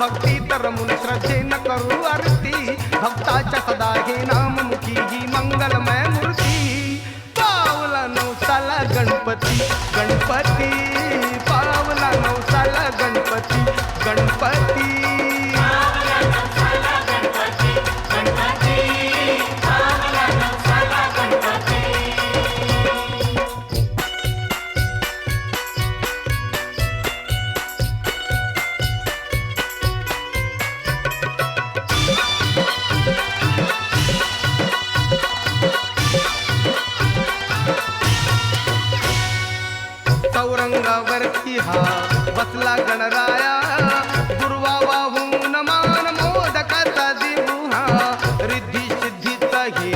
भक्ती तर मुन श्रद्धेन करू आरती भक्ताच्या सदा हे नाम मुखी ही मंगलमय मूर्ती पावला नवसाला गणपती गणपती पावला नवसाला गणपती गणपती चौरंगावरती हा बसला गणराया दुर्वा वाहून मान मोदकाचा देऊ हा रिद्धी सिद्धीचा हे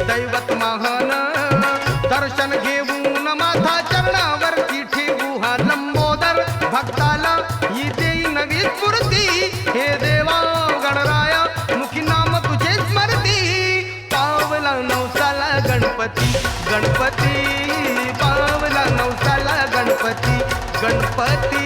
दैवत महान दर्शन घेऊन माथा चरणावरती ठेवू हा लंबोदर भक्ताला ही देई नवी स्फूर्ती हे देवा गणराया मुखी नाम तुझे स्मरती पावला नवसाला गणपती गणपती पावला नवसाला गणपती गणपती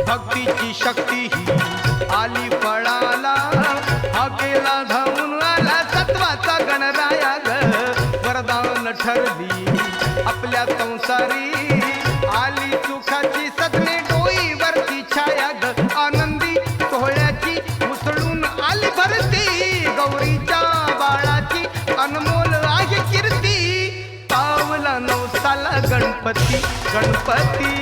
भक्तीची शक्ती ही आली फळाला हा केला धावून आला सत्वाचा गणराया ग वरदान ठरली आपल्या संसारी आली सुखाची सदने डोईवरती छाया ग आनंदी सोहळ्याची मुसळून आली भरती गौरीच्या बाळाची अनमोल आहे कीर्ती पावला नवसाला गणपती गणपती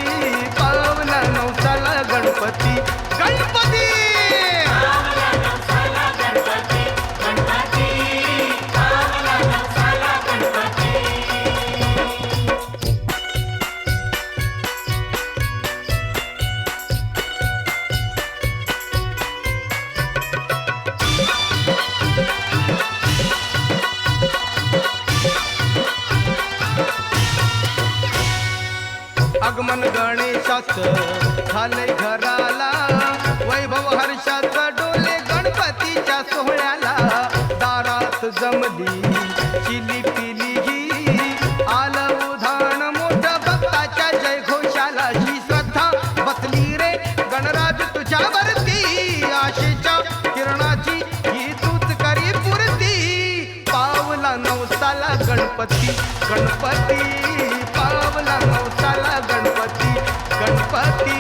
पावला नवसाला गणपती गणपती आगमन गणेशाचं झाले घराला वैभव हर्षाचं डोले गणपतीच्या सोहळ्याला दारात जमली चिली पिली ही आलं उधाण मोठं भक्ताच्या जय घोषाला ही श्रद्धा बसली रे गणराज तुझ्यावरती आशेच्या किरणाची ही तूच करी पुरती पावला नवसाला गणपती गणपती पावला नवसाला गणपती गणपती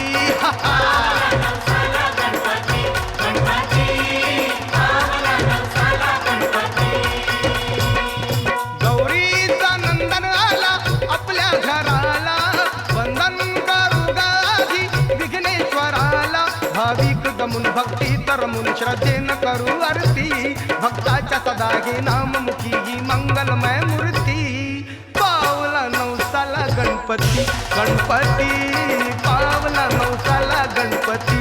गौरीचा नंदन आला आपल्या घराला वंदन करू गाधी विघ्नेश्वराला भाविक गमून भक्ती तरमून श्रद्धेन करू आरती भक्ताच्या सदा हे नाम मुखी ही मंगलमय मूर्ती पावला नवसाला गणपती गणपती पावला नवसाला गणपती